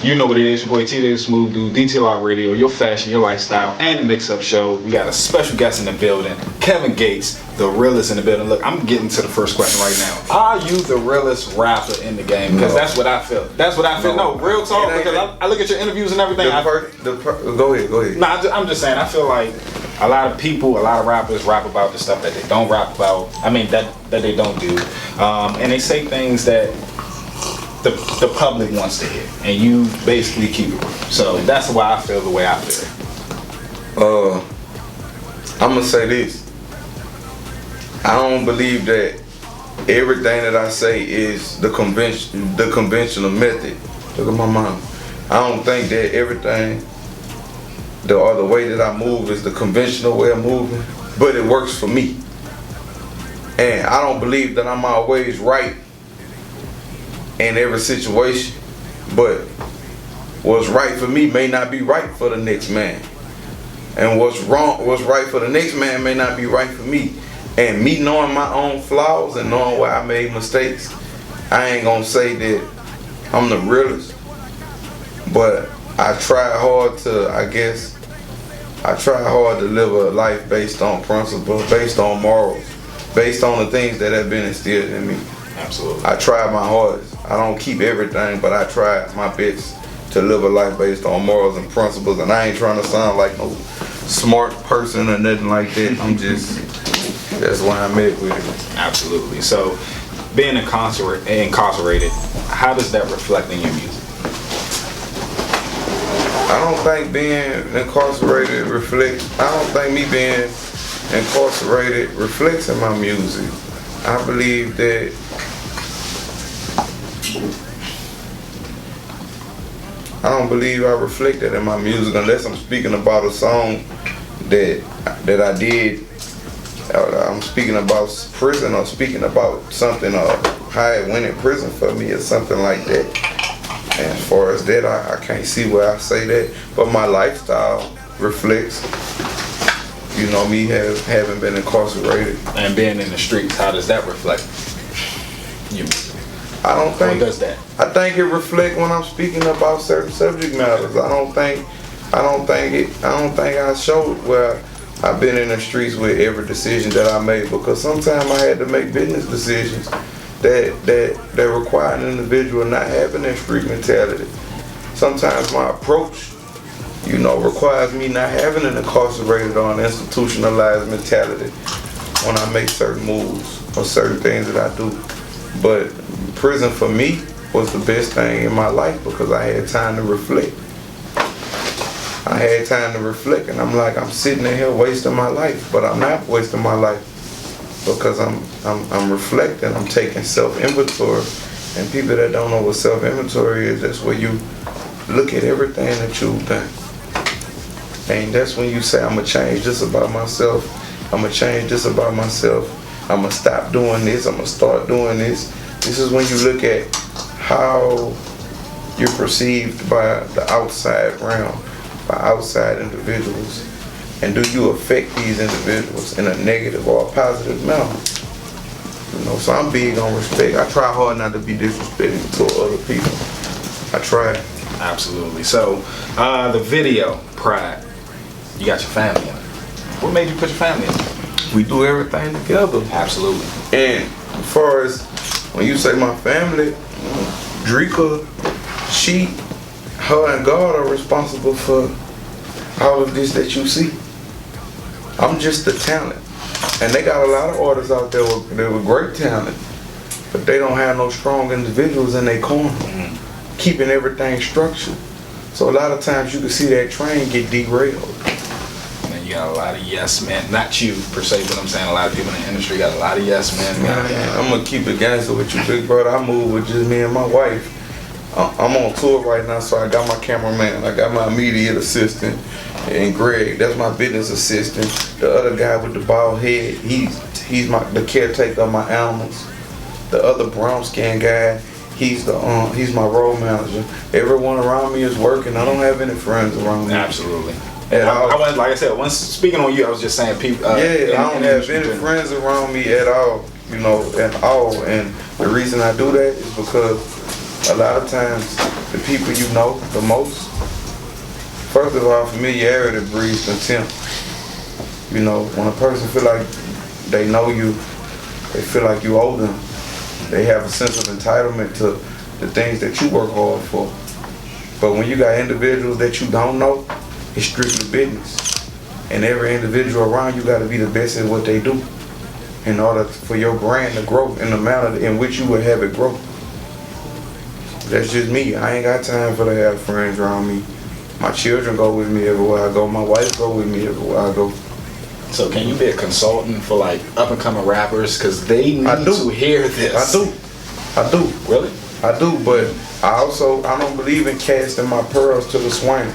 You know what it is, your boy Teej, Smooth Dude, DTLR Radio, your fashion, your lifestyle, and the Mixx show. We got a special guest in the building, Kevin Gates, the realest in the building. Look, I'm getting to the first question right now. Are you the realest rapper in the game? Because that's what I feel. That's what I feel. No, real talk, because I look at your interviews and everything. Go ahead. Nah, I'm just saying, I feel like a lot of people, a lot of rappers rap about the stuff that they don't rap about. I mean, that they don't do. And they say things that the public wants to hear, and you basically keep it real. So that's why I feel the way I feel. I'm gonna say this. I don't believe that everything that I say is the conventional method. Look at my mom. I don't think that everything or the way that I move is the conventional way of moving, but it works for me. And I don't believe that I'm always right in every situation, but what's right for me may not be right for the next man, and what's right for the next man may not be right for me. And me knowing my own flaws and knowing where I made mistakes, I ain't gonna say that I'm the realest, but I try hard to live a life based on principles, based on morals, based on the things that have been instilled in me. Absolutely. I try my hardest. I don't keep everything, but I try my best to live a life based on morals and principles. And I ain't trying to sound like no smart person or nothing like that. That's why I'm at with it. Absolutely. So, being incarcerated, how does that reflect in your music? I don't think being incarcerated reflects. I don't think me being incarcerated reflects in my music. I believe that I don't believe I reflect that in my music unless I'm speaking about a song that I did. I'm speaking about prison, or speaking about something how it went in prison for me or something like that. And as far as that, I can't see where I say that. But my lifestyle reflects, me having been incarcerated. And being in the streets, how does that reflect you? I don't think. Or does that? I think it reflects when I'm speaking about certain subject matters. I don't think I showed where I've been in the streets with every decision that I made, because sometimes I had to make business decisions that require an individual not having that street mentality. Sometimes my approach, requires me not having an incarcerated or an institutionalized mentality when I make certain moves or certain things that I do. But prison for me was the best thing in my life because I had time to reflect. And I'm sitting in here wasting my life, but I'm not wasting my life because I'm reflecting. I'm taking self-inventory. And people that don't know what self-inventory is, that's where you look at everything that you've done. And that's when you say, I'm gonna change this about myself. I'm gonna change this about myself. I'm gonna stop doing this. I'm gonna start doing this. This is when you look at how you're perceived by the outside realm, by outside individuals, and do you affect these individuals in a negative or a positive manner? So I'm big on respect. I try hard not to be disrespectful to other people. I try. Absolutely. So the video, Pride, you got your family in it. What made you put your family in it? We do everything together. Absolutely. And as far as when you say my family, Drika, her and God are responsible for all of this that you see. I'm just the talent. And they got a lot of artists out there with great talent, but they don't have no strong individuals in their corner, keeping everything structured. So a lot of times you can see that train get derailed. And you got a lot of yes men, not you per se, but I'm saying a lot of people in the industry got a lot of yes men. I'm gonna keep it gangster with you, big brother. I move with just me and my wife. I'm on tour right now, so I got my cameraman, I got my immediate assistant, and Greg, that's my business assistant. The other guy with the bald head, he's the caretaker of my animals. The other brown skin guy, he's my road manager. Everyone around me is working. I don't have any friends around me. Absolutely. And I went, like I said, once speaking on you, I was just saying people. I don't have any friends around me at all. And the reason I do that is because a lot of times the people you know the most. First of all, familiarity breeds contempt. You know, when a person feel like they know you, they feel like you owe them. They have a sense of entitlement to the things that you work hard for. But when you got individuals that you don't know, it's strictly business. And every individual around you got to be the best at what they do in order for your brand to grow in the manner in which you would have it grow. That's just me. I ain't got time for to have friends around me. My children go with me everywhere I go. My wife go with me everywhere I go. So can you be a consultant for like up and coming rappers? Because they need to hear this. I do. Really? I do, but I don't believe in casting my pearls to the swine.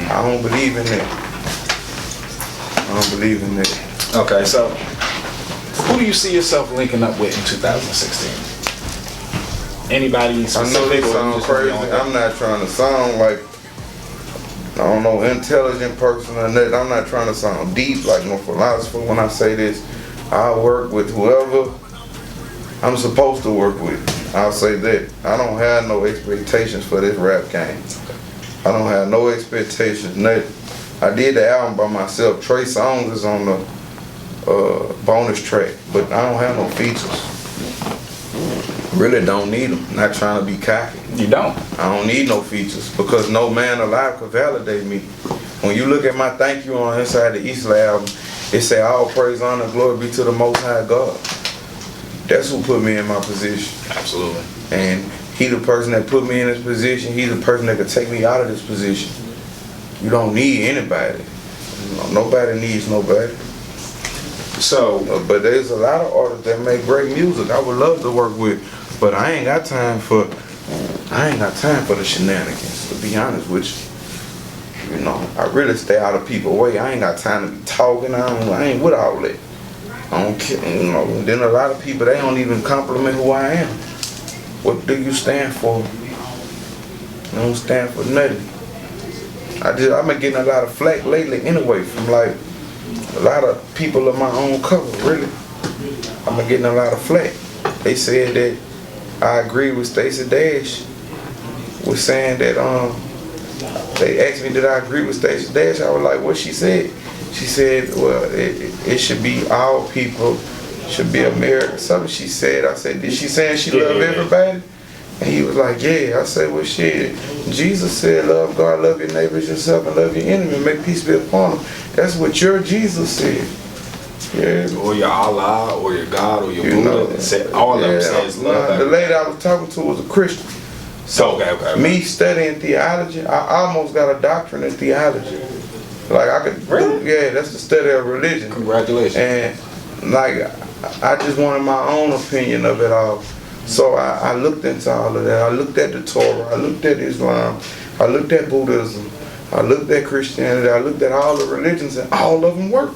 I don't believe in that. Okay, so who do you see yourself linking up with in 2016? Anybody specific? I know they sound crazy. I'm not trying to sound like, I don't know, intelligent person or nothing. I'm not trying to sound deep like no philosopher when I say this. I work with whoever I'm supposed to work with. I'll say that. I don't have no expectations for this rap game. I don't have no expectations, nothing. I did the album by myself. Trey Songz is on the bonus track, but I don't have no features. Really don't need them. Not trying to be cocky. You don't? I don't need no features because no man alive could validate me. When you look at my thank you on inside the Eastland album, it say all praise, honor, and glory be to the Most High God. That's who put me in my position. Absolutely. And he the person that put me in this position. He the person that could take me out of this position. You don't need anybody. You know, nobody needs nobody. So, but there's a lot of artists that make great music. I would love to work with, but I ain't got time for the shenanigans. To be honest with you, you know, I really stay out of people's way. I ain't got time to be talking. I ain't with all that. I don't care. You know. Then a lot of people, they don't even compliment who I am. What do you stand for? I don't stand for nothing. I've been getting a lot of flack lately anyway from like a lot of people of my own color, really. I've been getting a lot of flack. They said that I agree with Stacey Dash was saying that they asked me did I agree with Stacey Dash. I was like, what she said? She said, well, it should be all people, should be America. Something she said. I said, did she saying she love everybody? And he was like, yeah. I said, well, shit. Jesus said, love God, love your neighbors yourself, and love your enemy, make peace be upon them. That's what your Jesus said. Yeah. Or your Allah, or your God, or your Buddha. Said, all of them says love. The lady I was talking to was a Christian. So okay. Me studying theology, I almost got a doctorate in theology. Like I could, really? Yeah, that's the study of religion. Congratulations. And like, I just wanted my own opinion of it all. So I looked into all of that. I looked at the Torah. I looked at Islam. I looked at Buddhism. I looked at Christianity. I looked at all the religions, and all of them work.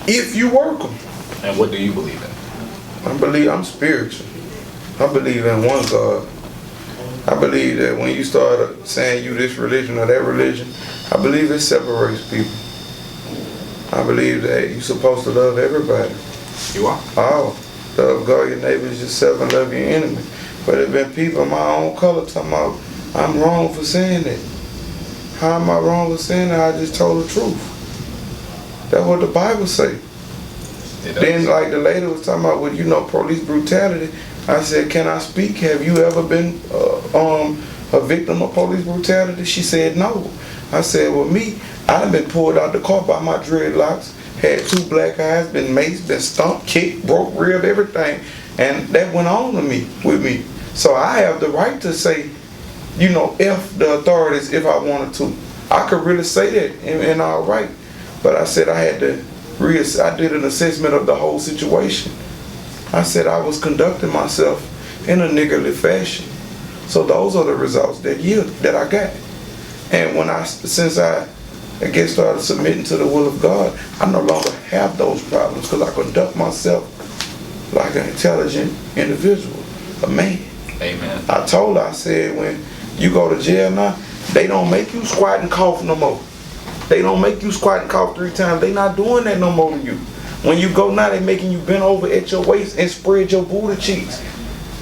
If you work them. And what do you believe in? I'm spiritual. I believe in one God. I believe that when you start saying you this religion or that religion, I believe it separates people. I believe that you're supposed to love everybody. You are? Oh. Love God, your neighbors, yourself, and love your enemy. But there been people of my own color talking about I'm wrong for saying that. How am I wrong for saying that? I just told the truth. That's what the Bible say. Then like the lady was talking about with, you know, police brutality. I said, can I speak? Have you ever been a victim of police brutality? She said no. I said, well, me, I've been pulled out the car by my dreadlocks. Had 2 black eyes, been maced, been stumped, kicked, broke rib, everything. And that went on with me. So I have the right to say, you know, F the authorities if I wanted to. I could really say that and all right. But I said I had to I did an assessment of the whole situation. I said I was conducting myself in a niggardly fashion. So those are the results that I got. And since I started submitting to the will of God, I no longer have those problems because I conduct myself like an intelligent individual, a man. Amen. I told her, I said, when you go to jail now, they don't make you squat and cough no more. They don't make you squat and cough 3 times. They not doing that no more to you. When you go now, they making you bend over at your waist and spread your booty cheeks.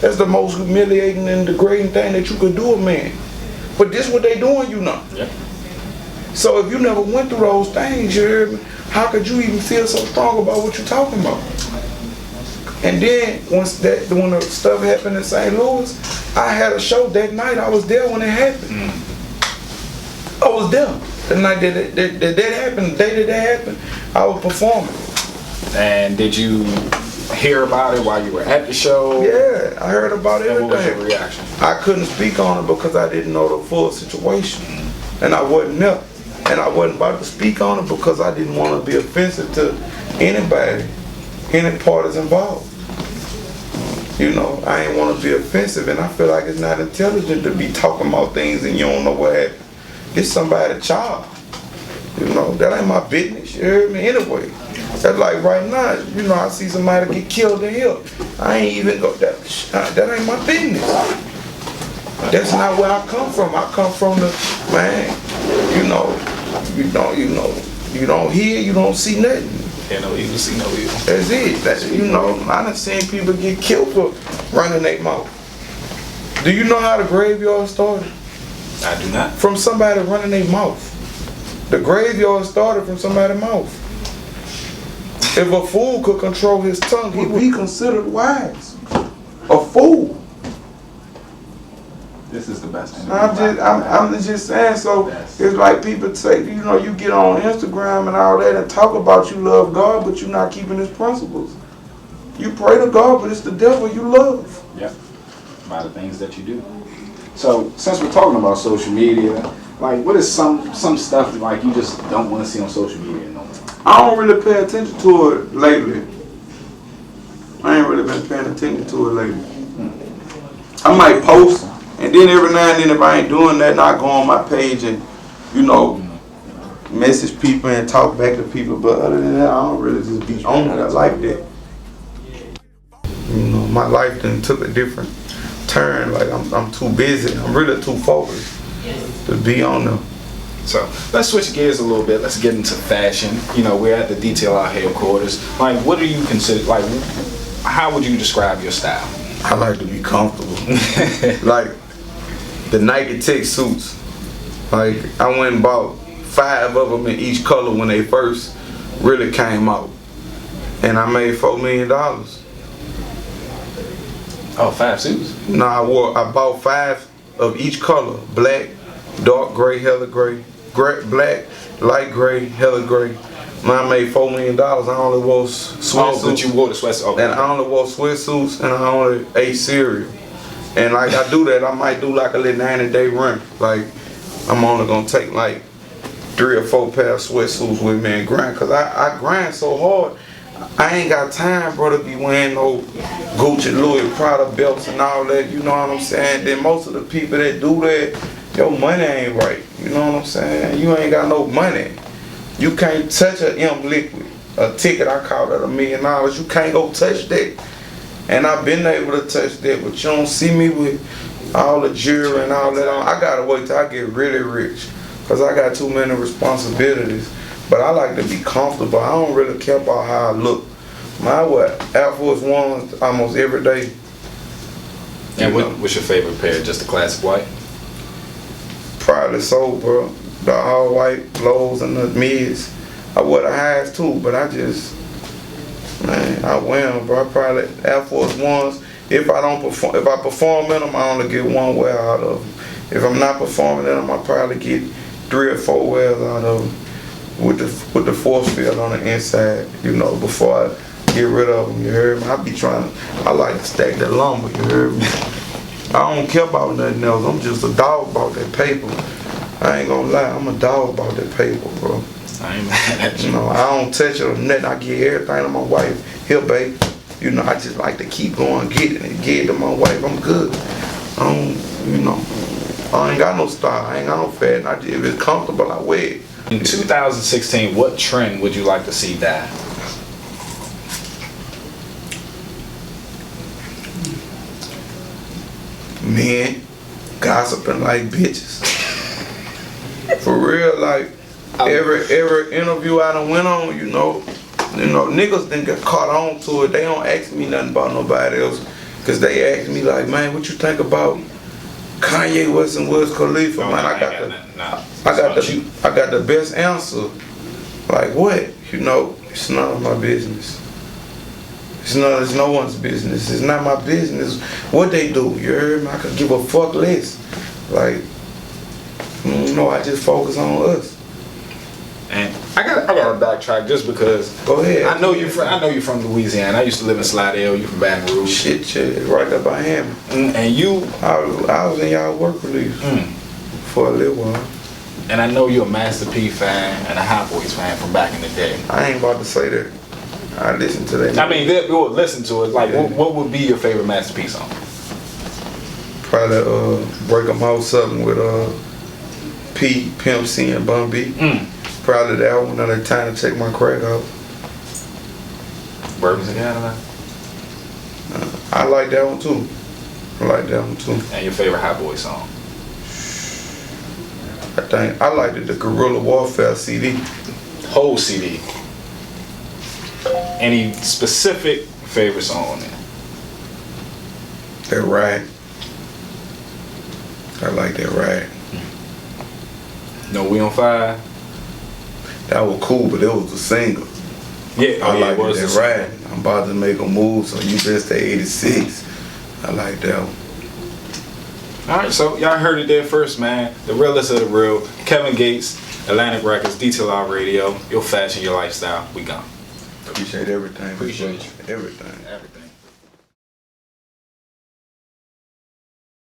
That's the most humiliating and degrading thing that you could do a man. But this what they doing, you know. Yeah. So if you never went through those things, you heard me, how could you even feel so strong about what you're talking about? And then when the stuff happened in St. Louis, I had a show that night. I was there when it happened. I was there. The night that happened, the day that happened, I was performing. And did you hear about it while you were at the show? Yeah, I heard about everything. And what was your reaction? I couldn't speak on it because I didn't know the full situation. And I wasn't there. And I wasn't about to speak on it because I didn't want to be offensive to anybody, any parties involved. You know, I ain't want to be offensive, and I feel like it's not intelligent to be talking about things and you don't know what happened. It's somebody's child. You know, that ain't my business, you heard me? Anyway, that's like right now, you know, I see somebody get killed in here. I ain't even go, that ain't my business. That's not where I come from. I come from the, man, you don't hear, you don't see nothing. Yeah, no evil, see no evil. That's it. You know, I done seen people get killed for running their mouth. Do you know how the graveyard started? I do not. From somebody running their mouth. The graveyard started from somebody's mouth. If a fool could control his tongue, he would be considered wise. A fool. This is the best thing. I'm just saying, so it's like people say, you know, you get on Instagram and all that and talk about you love God, but you're not keeping his principles. You pray to God, but it's the devil you love. Yep. By the things that you do. So, since we're talking about social media, like, what is some stuff like you just don't want to see on social media no more? I don't really pay attention to it lately. I ain't really been paying attention to it lately. I might post, and then every now and then if I ain't doing that, I go on my page and, you know, message people and talk back to people. But other than that, I don't really just be on it like that. You know, my life then took a different turn. Like I'm too busy. I'm really too focused to be on them. So let's switch gears a little bit. Let's get into fashion. You know, we're at the DTLR headquarters. Like, what do you consider? Like, how would you describe your style? I like to be comfortable. Like the Nike Tech suits. Like I went and bought 5 of them in each color when they first really came out, and I made $4 million. Oh, 5 suits? No, I bought 5 of each color: black, dark gray, hella gray, black, light gray, hella gray. I made $4 million. I only wore sweatsuits. But you wore the sweatsuits. Okay. And I only wore sweatsuits, and I only ate cereal. And like I do that, I might do like a little 90-day run. Like I'm only gonna take like 3 or 4 pair of sweatsuits with me and grind, cause I grind so hard. I ain't got time, bro, to be wearing no Gucci, Louis, Prada belts and all that. You know what I'm saying? Then most of the people that do that, your money ain't right. You know what I'm saying? You ain't got no money. You can't touch an M liquid, a ticket. I call that $1 million. You can't go touch that. And I've been able to touch that, but you don't see me with all the jewelry and all that on. I gotta wait till I get really rich, cause I got too many responsibilities. But I like to be comfortable. I don't really care about how I look. I wear Air Force Ones almost every day. And what's your favorite pair? Just the classic white? Probably so, bro. The all white lows and the mids. I wear the highs too, but I just, man, I wear them, bro. I probably Air Force Ones. If I perform in them, I only get 1 wear out of them. If I'm not performing in them, I probably get 3 or 4 wears out of them. With the force field on the inside, you know, before I get rid of them, you heard me? I like to stack that lumber, you heard me? I don't care about nothing else. I'm just a dog about that paper. I ain't gonna lie, I'm a dog about that paper, bro. I ain't mad at you. You know, I don't touch it or nothing. I give everything to my wife. Here, babe. You know, I just like to keep going, get it, and give it to my wife. I'm good. I don't, you know, I ain't got no style. I ain't got no fat. If it's comfortable, I wear it. In 2016, what trend would you like to see die? Men gossiping like bitches. For real, like every interview I done went on, you know, niggas didn't get caught on to it. They don't ask me nothing about nobody else. Cause they asked me like, man, what you think about Kanye West and Wiz Khalifa? Man, I got the best answer. Like what? You know, it's none of my business. It's no one's business. It's not my business what they do. You heard me? I could give a fuck less. Like, you know, I just focus on us. And I gotta backtrack just because. Go ahead. I know you're from Louisiana. I used to live in Slidell. You from Baton Rouge. Shit, right up by him. And you. I was in y'all work release for a little while. And I know you're a Master P fan and a Hot Boys fan from back in the day. I ain't about to say that. I listen to that. I mean, we will listen to it. Like, what would be your favorite Master P song? Probably Break 'em Out something with P, Pimp C, and Bun B. Probably that one. Another time to check my crack out. Bourbons and Cadillac? I like that one too. And your favorite Hot Boy song? I think I liked the Guerrilla Warfare CD. Whole CD. Any specific favorite song on there? That Ride. I like that Ride. No We on Fire? That was cool, but it was a single. Yeah, I like that Ride. I'm about to make a move, so you best stay 86. I like that one. Alright, so y'all heard it there first, man. The realest of the real. Kevin Gates, Atlantic Records, DTLR Radio, your fashion, your lifestyle. We gone. Appreciate everything. Appreciate you. Everything. Everything.